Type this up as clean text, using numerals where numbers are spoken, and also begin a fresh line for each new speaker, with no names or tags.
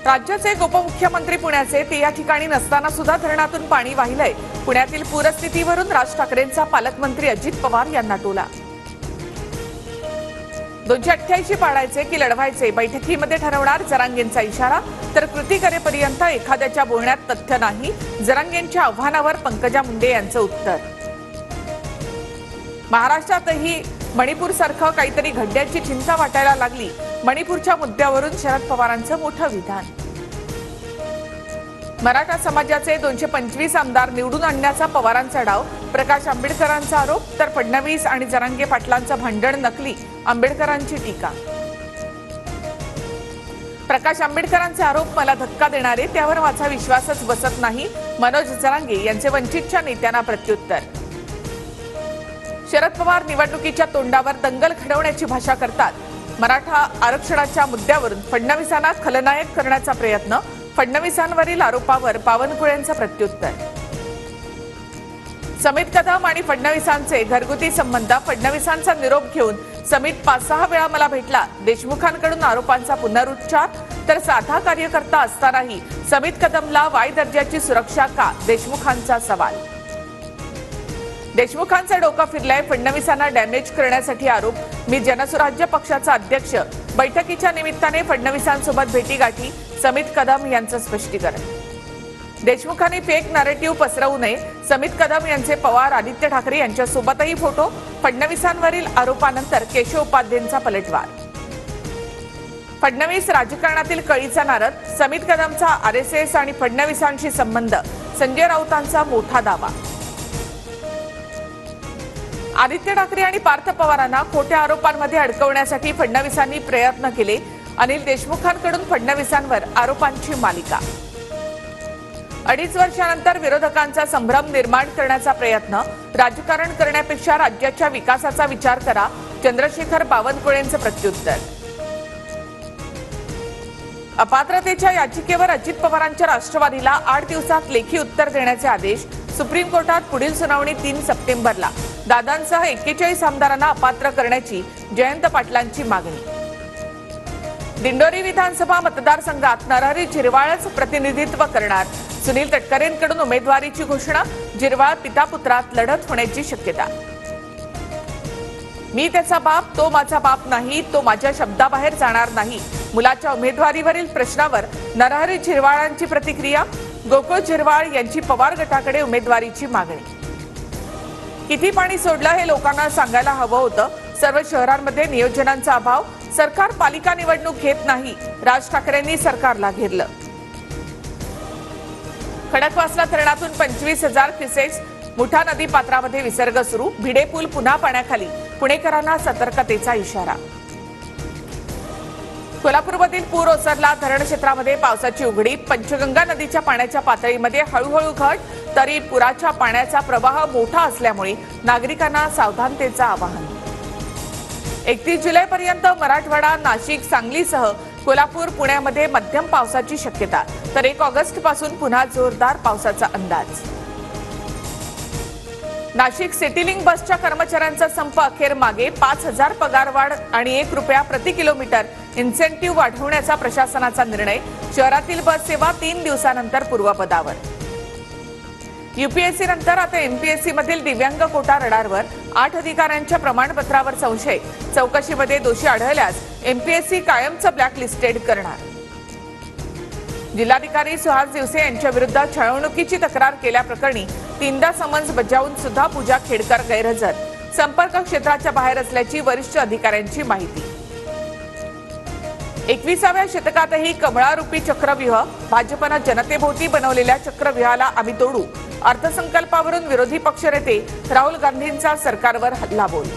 राज्याचे उपमुख्यमंत्री पुण्याचे ते या ठिकाणी नसताना सुद्धा धरणातून पाणी वाहिलंय। पुण्यातील पूरस्थितीवरून राज ठाकरेंचा पालकमंत्री अजित पवार यांना टोला। 288 पाडायचे की लढवायचे, बैठकीमध्ये ठरवणार जरांगेंचा इशारा। तर कृती करेपर्यंत एखाद्याच्या बोलण्यात तथ्य नाही, जरांगेंच्या आव्हानावर पंकजा मुंडे यांचं उत्तर। महाराष्ट्रातही मणिपूर सारखं काहीतरी घडण्याची चिंता वाटायला लागली। मणिपूरच्या मुद्द्यावरून शरद पवारांचं मोठं विधान। मराठा समाजाचे 225 आमदार निवडून आणण्याचा पवारांचा डाव, प्रकाश आंबेडकरांचा आरोप। तर फडणवीस आणि जरांगे पाटलांचं भांडण नकली, आंबेडकरांची टीका। प्रकाश आंबेडकरांचे आरोप मला धक्का देणारे, त्यावर माझा विश्वासच बसत नाही, मनोज जरांगे यांचे वंचितच्या नेत्यांना प्रत्युत्तर। शरद पवार निवडणुकीच्या तोंडावर दंगल घडवण्याची भाषा करतात। मराठा आरक्षणाच्या मुद्द्यावरून फडणवीसांना खलनायक करण्याचा प्रयत्न, फडणवीसांवरील आरोपावर बावनकुळेंचं प्रत्युत्तर। समित कदम आणि फडणवीसांचे घरगुती संबंध, फडणवीसांचा निरोप घेऊन समित 5-6 वेळा मला भेटला, देशमुखांकडून आरोपांचा पुनरुच्चार। तर साधा कार्यकर्ता असतानाही समित कदमला वाय दर्जाची सुरक्षा का, देशमुखांचा सवाल। देशमुखांचं डोकं फिरलंय, फडणवीसांना डॅमेज करण्यासाठी आरोप। मी जनसुराज्य पक्षाचा अध्यक्ष, बैठकीच्या निमित्ताने फडणवीसांसोबत भेटीगाठी, समित कदम यांचं स्पष्टीकरण। देशमुखांनी फेक नॅरेटिव्ह पसरवू नये, समित कदम यांचे पवार आदित्य ठाकरे यांच्यासोबतही फोटो। फडणवीसांवरील आरोपानंतर केशव उपाध्येंचा पलटवार। फडणवीस राजकारणातील कळीचा नारद, समित कदमचा आरएसएस आणि फडणवीसांशी संबंध, संजय राऊतांचा मोठा दावा। आदित्य ठाकरे आणि पार्थ पवारांना खोट्या आरोपांमध्ये अडकवण्यासाठी फडणवीसांनी प्रयत्न केले, अनिल देशमुखांकडून फडणवीसांवर आरोपांची मालिका। 2.5 वर्षानंतर विरोधकांचा संभ्रम निर्माण करण्याचा प्रयत्न, राजकारण करण्यापेक्षा राज्याच्या विकासाचा विचार करा, चंद्रशेखर बावनकुळेंचं प्रत्युत्तर। अपात्रतेच्या याचिकेवर अजित पवारांच्या राष्ट्रवादीला 8 दिवसात लेखी उत्तर देण्याचे आदेश, सुप्रीम कोर्टात पुढील सुनावणी 3 सप्टेंबरला। दादांसह 41 आमदारांना अपात्र करण्याची जयंत पाटलांची मागणी। दिंडोरी विधानसभा मतदारसंघात नरहरी झिरवाळच प्रतिनिधित्व करणार, सुनील तटकरेंकडून उमेदवारीची घोषणा, झिरवाळ पितापुत्रात लढत होण्याची शक्यता। मी त्याचा बाप, तो माझा बाप नाही, तो माझ्या शब्दाबाहेर जाणार नाही, मुलाच्या उमेदवारीवरील प्रश्नावर नरहरी झिरवाळांची प्रतिक्रिया, गोकुळ झिरवाळ यांची पवार गटाकडे उमेदवारीची मागणी। किती पाणी सोडलं हे लोकांना सांगायला हवं होतं, सर्व शहरांमध्ये नियोजनांचा अभाव, सरकार पालिका निवडणूक घेत नाही, राज ठाकरेंनी सरकारला घेरलं। खडकवासला धरणातून 25,000 क्युसेक्स, मुठा नदी पात्रामध्ये विसर्ग सुरू, भिडे पूल पुन्हा पाण्याखाली, पुणेकरांना सतर्कतेचा इशारा। कोल्हापूरमधील पूर ओसरला, धरण क्षेत्रामध्ये पावसाची उघडीप, पंचगंगा नदीच्या पाण्याच्या पातळीमध्ये हळूहळू घट, तरी पुराच्या पाण्याचा प्रवाह मोठा असल्यामुळे नागरिकांना सावधानतेचं आवाहन। 31 जुलैपर्यंत मराठवाडा, नाशिक, सांगलीसह कोल्हापूर, पुण्यामध्ये मध्यम पावसाची शक्यता, तर 1 ऑगस्ट पासून पुन्हा जोरदार पावसाचा अंदाज। नाशिक सिटीलिंक बसच्या कर्मचाऱ्यांचा संप अखेर मागे, 5,000 पगारवाढ आणि 1 रुपया प्रति किलोमीटर इन्सेंटिव्ह वाढवण्याचा प्रशासनाचा निर्णय, शहरातील बस सेवा 3 दिवसानंतर पूर्वपदावर। यूपीएससी नंतर आता एमपीएससी मधील दिव्यांग कोटा रडारवर, 8 अधिकाऱ्यांच्या प्रमाणपत्रावर संशय, चौकशीमध्ये दोषी आढळल्यास एमपीएससी कायमचं ब्लॅकलिस्टेड करणार। जिल्हाधिकारी सुहास दिवसे यांच्या विरुद्ध छळवणुकीची तक्रार केल्याप्रकरणी 3दा समन्स बजावून सुद्धा पूजा खेडकर गैरहजर, संपर्क क्षेत्राच्या बाहेर असल्याची वरिष्ठ अधिकाऱ्यांची माहिती। 21व्या शतकातही कमळारूपी चक्रव्यूह, भाजपनं जनतेभोवती बनवलेल्या चक्रव्यूहाला आम्ही तोडू, अर्थसंकल्पावरून विरोधी पक्षनेते राहुल गांधींचा सरकारवर हल्लाबोल।